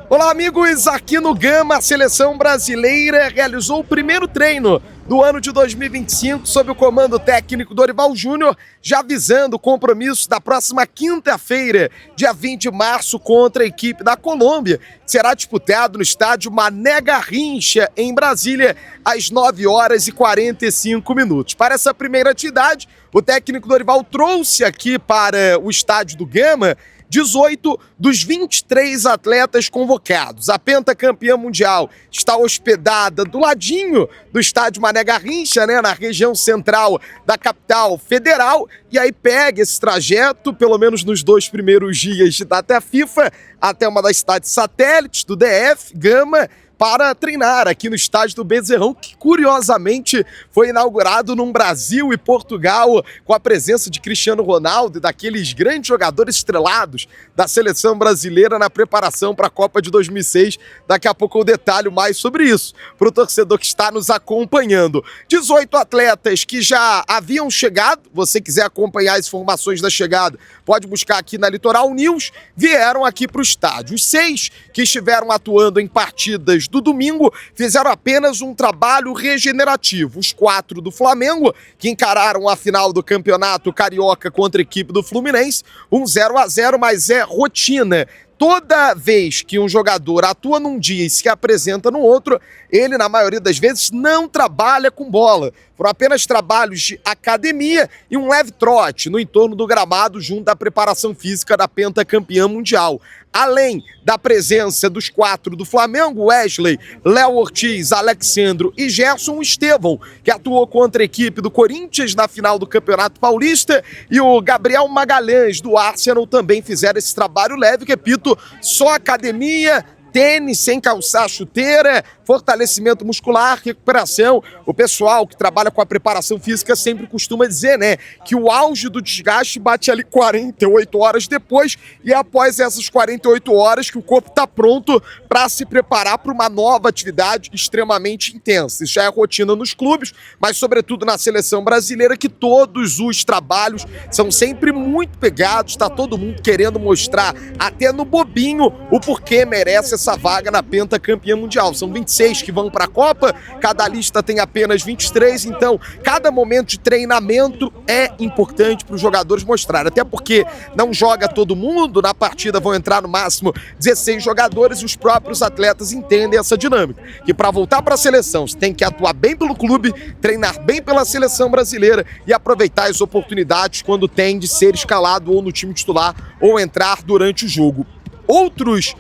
Olá, amigos! Aqui no Gama, a seleção brasileira realizou o primeiro treino do ano de 2025 sob o comando técnico Dorival Júnior, já visando o compromisso da próxima quinta-feira, dia 20 de março, contra a equipe da Colômbia, que será disputado no estádio Mané Garrincha, em Brasília, às 9h45. Para essa primeira atividade, o técnico Dorival trouxe aqui para o estádio do Gama 18 dos 23 atletas convocados. A pentacampeã mundial está hospedada do ladinho do estádio Mané Garrincha, na região central da capital federal, e aí pega esse trajeto, pelo menos nos 2 primeiros dias de data FIFA, até uma das cidades satélites do DF, Gama, para treinar aqui no estádio do Bezerrão, que curiosamente foi inaugurado num Brasil e Portugal, com a presença de Cristiano Ronaldo e daqueles grandes jogadores estrelados da seleção brasileira na preparação para a Copa de 2006. Daqui a pouco eu detalho mais sobre isso para o torcedor que está nos acompanhando. 18 atletas que já haviam chegado, você quiser acompanhar as informações da chegada, pode buscar aqui na Litoral News, vieram aqui para o estádio. Os 6 que estiveram atuando em partidas do domingo fizeram apenas um trabalho regenerativo. Os 4 do Flamengo, que encararam a final do Campeonato Carioca contra a equipe do Fluminense, 0-0, mas é rotina. Toda vez que um jogador atua num dia e se apresenta no outro, ele, na maioria das vezes, não trabalha com bola. Foram apenas trabalhos de academia e um leve trote no entorno do gramado junto da preparação física da pentacampeã mundial. Além da presença dos 4 do Flamengo, Wesley, Léo Ortiz, Alexandro e Gerson Estevão, que atuou contra a equipe do Corinthians na final do Campeonato Paulista, e o Gabriel Magalhães, do Arsenal, também fizeram esse trabalho leve, repito, só academia, tênis sem calçar chuteira, fortalecimento muscular, recuperação. O pessoal que trabalha com a preparação física sempre costuma dizer, que o auge do desgaste bate ali 48 horas depois, e após essas 48 horas que o corpo está pronto para se preparar para uma nova atividade extremamente intensa. Isso já é rotina nos clubes, mas sobretudo na seleção brasileira, que todos os trabalhos são sempre muito pegados, está todo mundo querendo mostrar, até no bobinho, o porquê merece essa vaga na pentacampeã mundial. São 26 que vão para a Copa, cada lista tem apenas 23, então cada momento de treinamento é importante para os jogadores mostrarem, até porque não joga todo mundo, na partida vão entrar no máximo 16 jogadores, e os próprios atletas entendem essa dinâmica, que para voltar para a seleção você tem que atuar bem pelo clube, treinar bem pela seleção brasileira e aproveitar as oportunidades quando tem de ser escalado ou no time titular ou entrar durante o jogo. Outros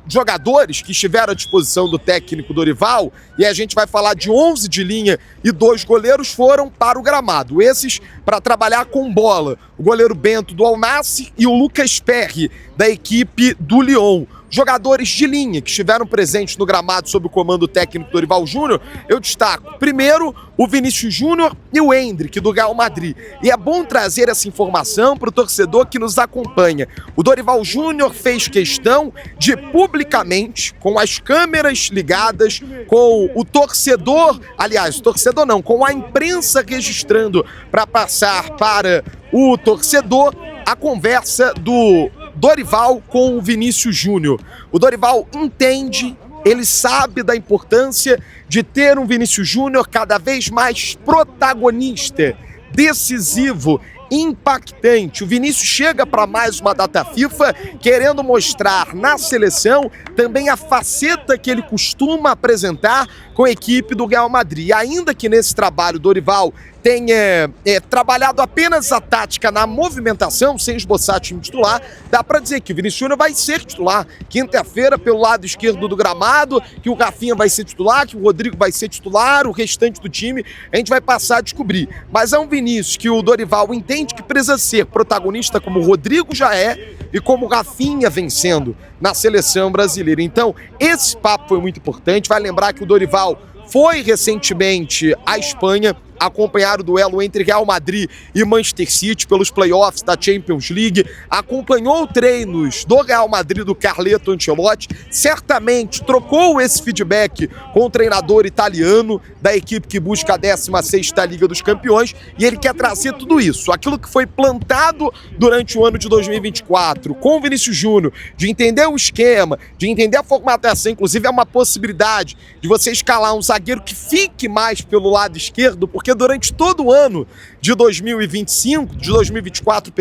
jogadores que estiveram à disposição do técnico Dorival, e a gente vai falar de 11 de linha e 2 goleiros, foram para o gramado. Esses para trabalhar com bola: o goleiro Bento, do Al Nassr, e o Lucas Perry, da equipe do Lyon. Jogadores de linha que estiveram presentes no gramado sob o comando técnico Dorival Júnior, eu destaco primeiro o Vinícius Júnior e o Endrick, do Real Madrid. E é bom trazer essa informação para o torcedor que nos acompanha. O Dorival Júnior fez questão de publicamente, com as câmeras ligadas, com o torcedor, aliás, o torcedor não, com a imprensa registrando para passar para o torcedor, a conversa do Dorival com o Vinícius Júnior. O Dorival entende, ele sabe da importância de ter um Vinícius Júnior cada vez mais protagonista, decisivo, impactante. O Vinícius chega para mais uma data FIFA querendo mostrar na seleção também a faceta que ele costuma apresentar com a equipe do Real Madrid. Ainda que nesse trabalho Dorival tenha trabalhado apenas a tática na movimentação, sem esboçar time titular, dá para dizer que o Vinícius Júnior vai ser titular quinta-feira pelo lado esquerdo do gramado, que o Rafinha vai ser titular, que o Rodrigo vai ser titular, o restante do time a gente vai passar a descobrir. Mas é um Vinícius que o Dorival entende que precisa ser protagonista, como o Rodrigo já é e como o Rafinha vem sendo na seleção brasileira. Então, esse papo foi muito importante. Vai lembrar que o Dorival foi recentemente à Espanha, acompanhar o duelo entre Real Madrid e Manchester City pelos playoffs da Champions League, acompanhou treinos do Real Madrid do Carleto Ancelotti, certamente trocou esse feedback com o treinador italiano da equipe que busca a 16ª Liga dos Campeões, e ele quer trazer tudo isso, aquilo que foi plantado durante o ano de 2024 com o Vinícius Júnior, de entender o esquema, de entender a formatação, inclusive é uma possibilidade de você escalar um zagueiro que fique mais pelo lado esquerdo, porque durante todo o ano de 2024,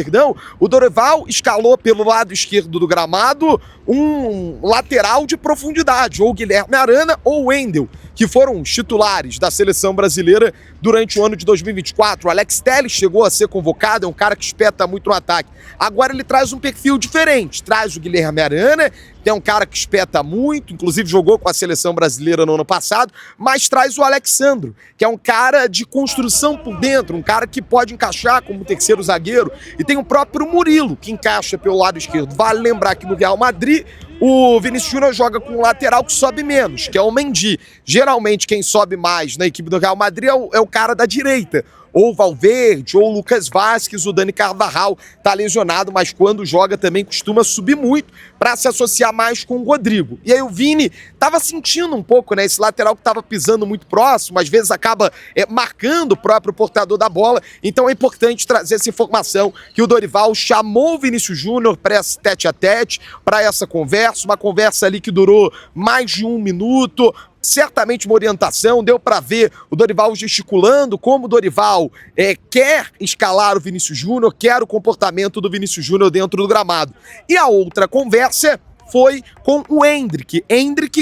o Dorival escalou pelo lado esquerdo do gramado um lateral de profundidade, ou Guilherme Arana ou Wendel, que foram os titulares da seleção brasileira durante o ano de 2024. O Alex Telles chegou a ser convocado, é um cara que espeta muito no ataque. Agora ele traz um perfil diferente, traz o Guilherme Arana, que é um cara que espeta muito, inclusive jogou com a seleção brasileira no ano passado, mas traz o Alexandro, que é um cara de construção por dentro, um cara que pode encaixar como terceiro zagueiro, e tem o próprio Murilo, que encaixa pelo lado esquerdo. Vale lembrar que no Real Madrid, o Vinícius Júnior joga com um lateral que sobe menos, que é o Mendy. Geralmente quem sobe mais na equipe do Real Madrid é o cara da direita, ou o Valverde, ou o Lucas Vázquez, o Dani Carvajal tá lesionado, mas quando joga também costuma subir muito para se associar mais com o Rodrigo. E aí o Vini tava sentindo um pouco, né, esse lateral que tava pisando muito próximo, às vezes acaba marcando o próprio portador da bola, então é importante trazer essa informação que o Dorival chamou o Vinícius Júnior para esse tete-a-tete, para essa conversa, uma conversa ali que durou mais de 1 minuto, certamente uma orientação, deu para ver o Dorival gesticulando, como o Dorival quer escalar o Vinícius Júnior, quer o comportamento do Vinícius Júnior dentro do gramado. E a outra conversa foi com o Endrick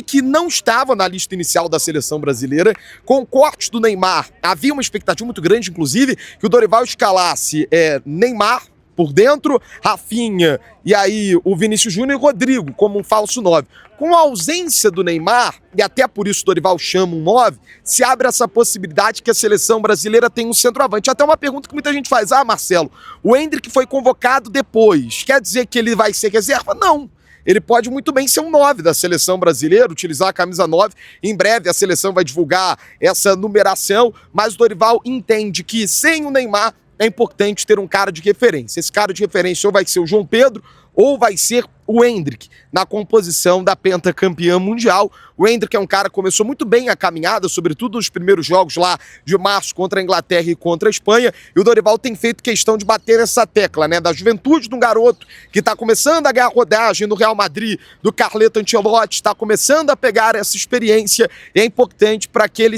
que não estava na lista inicial da seleção brasileira, com o corte do Neymar. Havia uma expectativa muito grande, inclusive, que o Dorival escalasse Neymar por dentro, Rafinha e aí o Vinícius Júnior e o Rodrigo como um falso 9. Com a ausência do Neymar, e até por isso o Dorival chama um 9, se abre essa possibilidade que a seleção brasileira tem um centroavante. Até uma pergunta que muita gente faz: Marcelo, o Endrick foi convocado depois, quer dizer que ele vai ser reserva? Não. Ele pode muito bem ser um 9 da seleção brasileira, utilizar a camisa 9. Em breve a seleção vai divulgar essa numeração, mas o Dorival entende que sem o Neymar é importante ter um cara de referência. Esse cara de referência ou vai ser o João Pedro ou vai ser o Endrick, na composição da pentacampeã mundial. O Endrick é um cara que começou muito bem a caminhada, sobretudo nos primeiros jogos lá de março contra a Inglaterra e contra a Espanha, e o Dorival tem feito questão de bater essa tecla, né, da juventude de um garoto que está começando a ganhar rodagem no Real Madrid, do Carleto Ancelotti, está começando a pegar essa experiência, e é importante para que ele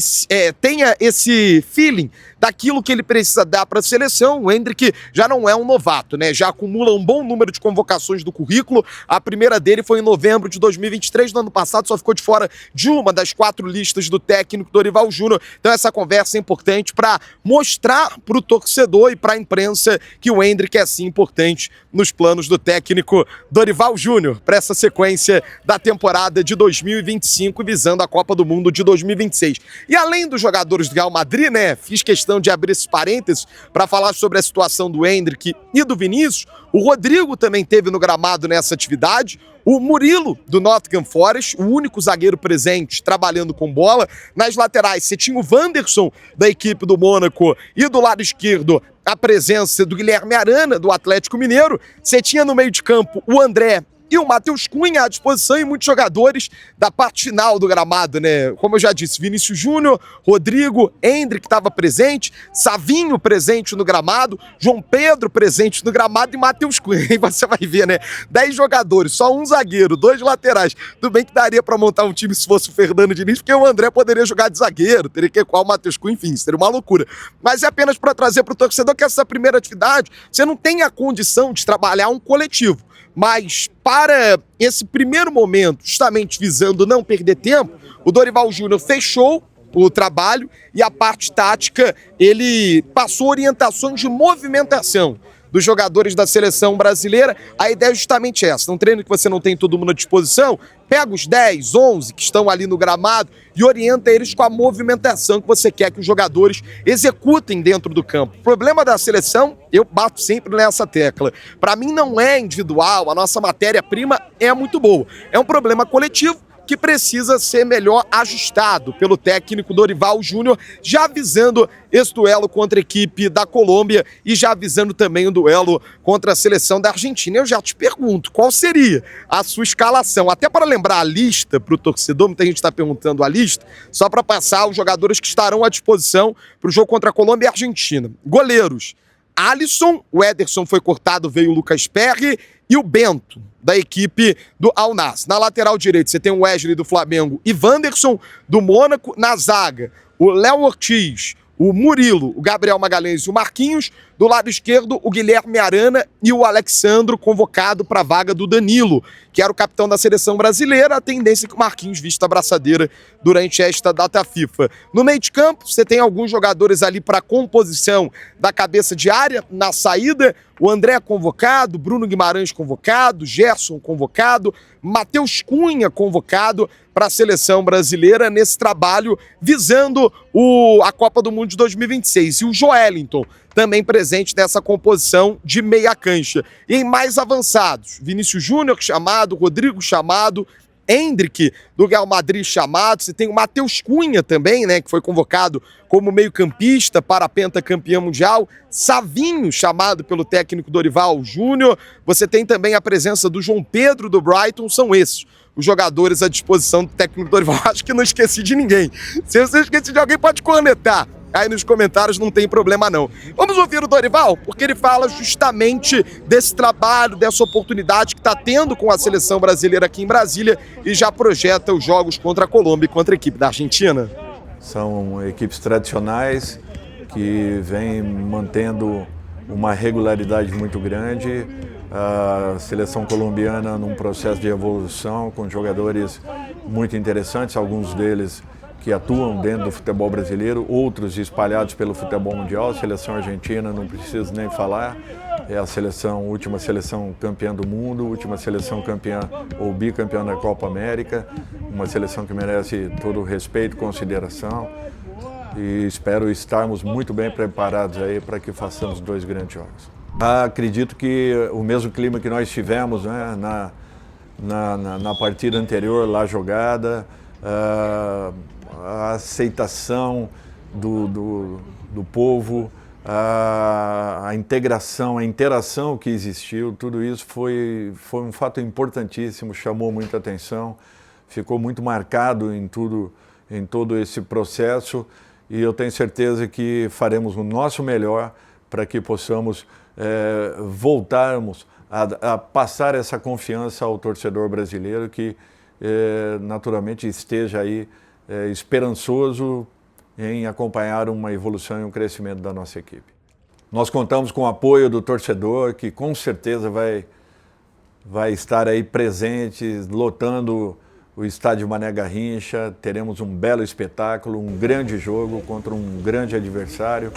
tenha esse feeling daquilo que ele precisa dar para a seleção. O Endrick já não é um novato, né, já acumula um bom número de convocações do currículo. A primeira dele foi em novembro de 2023, no ano passado só ficou de fora de uma das 4 listas do técnico Dorival Júnior. Então essa conversa é importante para mostrar para o torcedor e para a imprensa que o Endrick é sim importante nos planos do técnico Dorival Júnior para essa sequência da temporada de 2025, visando a Copa do Mundo de 2026. E além dos jogadores do Real Madrid, né, fiz questão de abrir esses parênteses para falar sobre a situação do Endrick e do Vinícius. O Rodrigo também teve no gramado nessa atividade. O Murilo, do Nottingham Forest, o único zagueiro presente trabalhando com bola. Nas laterais, você tinha o Wanderson, da equipe do Mônaco, e do lado esquerdo, a presença do Guilherme Arana, do Atlético Mineiro. Você tinha no meio de campo o André e o Matheus Cunha à disposição, e muitos jogadores da parte final do gramado, né? Como eu já disse, Vinícius Júnior, Rodrigo, Endrick estava presente, Savinho presente no gramado, João Pedro presente no gramado e Matheus Cunha. Aí você vai ver, né? 10 jogadores, só um zagueiro, 2 laterais. Tudo bem que daria para montar um time se fosse o Fernando Diniz, porque o André poderia jogar de zagueiro, teria que equar o Matheus Cunha, enfim, seria uma loucura. Mas é apenas para trazer para o torcedor que essa primeira atividade, você não tem a condição de trabalhar um coletivo. Mas para esse primeiro momento, justamente visando não perder tempo, o Dorival Júnior fechou o trabalho e a parte tática, ele passou orientações de movimentação dos jogadores da seleção brasileira. A ideia é justamente essa: num treino que você não tem todo mundo à disposição, pega os 10, 11 que estão ali no gramado e orienta eles com a movimentação que você quer que os jogadores executem dentro do campo. O problema da seleção, eu bato sempre nessa tecla, para mim não é individual, a nossa matéria-prima é muito boa, é um problema coletivo, que precisa ser melhor ajustado pelo técnico Dorival Júnior, já visando esse duelo contra a equipe da Colômbia e já visando também o duelo contra a seleção da Argentina. Eu já te pergunto, qual seria a sua escalação? Até para lembrar a lista para o torcedor, muita gente está perguntando a lista, só para passar os jogadores que estarão à disposição para o jogo contra a Colômbia e a Argentina. Goleiros: Alisson, o Ederson foi cortado, veio o Lucas Perry e o Bento, da equipe do Al Nassr. Na lateral direita você tem o Wesley do Flamengo e Wanderson do Mônaco. Na zaga, o Léo Ortiz, o Murilo, o Gabriel Magalhães e o Marquinhos. Do lado esquerdo, o Guilherme Arana e o Alexandro, convocado para a vaga do Danilo, que era o capitão da seleção brasileira. A tendência é que o Marquinhos vista a braçadeira durante esta data FIFA. No meio de campo, você tem alguns jogadores ali para composição da cabeça de área. Na saída, o André convocado, Bruno Guimarães convocado, Gerson convocado, Matheus Cunha convocado para a seleção brasileira nesse trabalho visando a Copa do Mundo de 2026. E o Joelinton também presente nessa composição de meia cancha. E em mais avançados, Vinícius Júnior chamado, Rodrigo chamado, Endrick do Real Madrid chamado, você tem o Matheus Cunha também, né, que foi convocado como meio-campista para a pentacampeã mundial, Savinho chamado pelo técnico Dorival Júnior, você tem também a presença do João Pedro do Brighton. São esses os jogadores à disposição do técnico Dorival. Acho que não esqueci de ninguém. Se você esquece de alguém, pode cornetar aí nos comentários, não tem problema não. Vamos ouvir o Dorival, porque ele fala justamente desse trabalho, dessa oportunidade que está tendo com a seleção brasileira aqui em Brasília e já projeta os jogos contra a Colômbia e contra a equipe da Argentina. São equipes tradicionais que vêm mantendo uma regularidade muito grande. A seleção colombiana num processo de evolução com jogadores muito interessantes, alguns deles que atuam dentro do futebol brasileiro, outros espalhados pelo futebol mundial. A seleção argentina, não preciso nem falar, é a última seleção campeã do mundo, última seleção campeã ou bicampeã da Copa América, uma seleção que merece todo o respeito e consideração, e espero estarmos muito bem preparados aí para que façamos 2 grandes jogos. Acredito que o mesmo clima que nós tivemos, né, na partida anterior, lá jogada, a aceitação do povo, a integração, a interação que existiu, tudo isso foi um fato importantíssimo, chamou muita atenção, ficou muito marcado em todo esse processo, e eu tenho certeza que faremos o nosso melhor para que possamos voltarmos a passar essa confiança ao torcedor brasileiro que naturalmente esteja aí esperançoso em acompanhar uma evolução e um crescimento da nossa equipe. Nós contamos com o apoio do torcedor, que com certeza vai estar aí presente, lotando o estádio Mané Garrincha. Teremos um belo espetáculo, um grande jogo contra um grande adversário.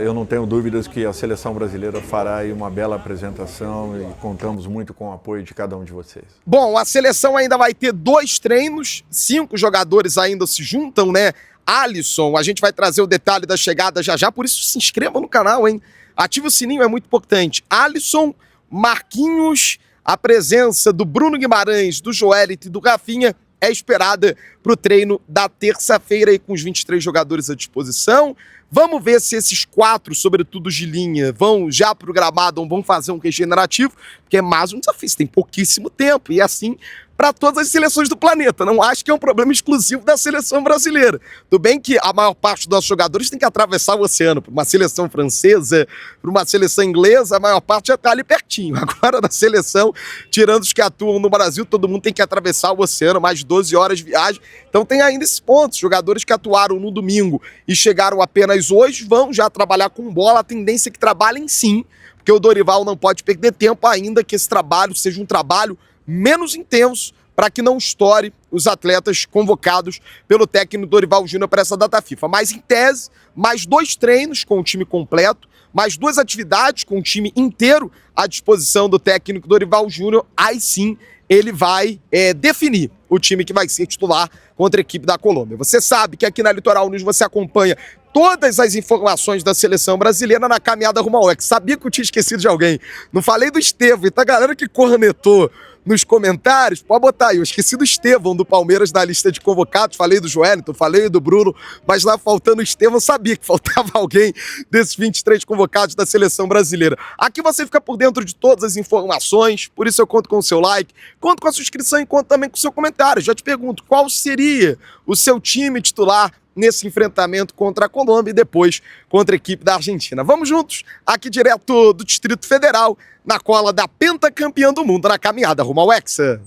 Eu não tenho dúvidas que a seleção brasileira fará aí uma bela apresentação e contamos muito com o apoio de cada um de vocês. Bom, a seleção ainda vai ter 2 treinos, 5 jogadores ainda se juntam, né? Alisson, a gente vai trazer o detalhe da chegada já já, por isso se inscreva no canal, hein? Ative o sininho, é muito importante. Alisson, Marquinhos, a presença do Bruno Guimarães, do Joelinton e do Rafinha é esperada para o treino da terça-feira aí com os 23 jogadores à disposição. Vamos ver se esses 4, sobretudo de linha, vão já para o gramado ou vão fazer um regenerativo, porque é mais um desafio, tem pouquíssimo tempo, e assim para todas as seleções do planeta. Não acho que é um problema exclusivo da seleção brasileira. Tudo bem que a maior parte dos nossos jogadores tem que atravessar o oceano. Para uma seleção francesa, para uma seleção inglesa, a maior parte já está ali pertinho. Agora, na seleção, tirando os que atuam no Brasil, todo mundo tem que atravessar o oceano, mais de 12 horas de viagem. Então tem ainda esse ponto. Jogadores que atuaram no domingo e chegaram apenas hoje vão já trabalhar com bola. A tendência é que trabalhem sim, porque o Dorival não pode perder tempo ainda que esse trabalho seja um trabalho menos intenso para que não estoure os atletas convocados pelo técnico Dorival Júnior para essa data FIFA. Mas, em tese, mais 2 treinos com o time completo, mais 2 atividades com o time inteiro à disposição do técnico Dorival Júnior. Aí sim ele vai definir o time que vai ser titular contra a equipe da Colômbia. Você sabe que aqui na Litoral News você acompanha todas as informações da seleção brasileira na caminhada rumo ao Hexa. Sabia que eu tinha esquecido de alguém. Não falei do Estevão. Então a galera que cornetou nos comentários, pode botar aí. Eu esqueci do Estevão, do Palmeiras, na lista de convocados. Falei do Joelito, falei do Bruno, mas lá faltando o Estevão, sabia que faltava alguém desses 23 convocados da seleção brasileira. Aqui você fica por dentro de todas as informações, por isso eu conto com o seu like, conto com a sua inscrição e conto também com o seu comentário. Já te pergunto, qual seria o seu time titular nesse enfrentamento contra a Colômbia e depois contra a equipe da Argentina? Vamos juntos, aqui direto do Distrito Federal, na cola da pentacampeã do mundo na caminhada rumo ao Hexa.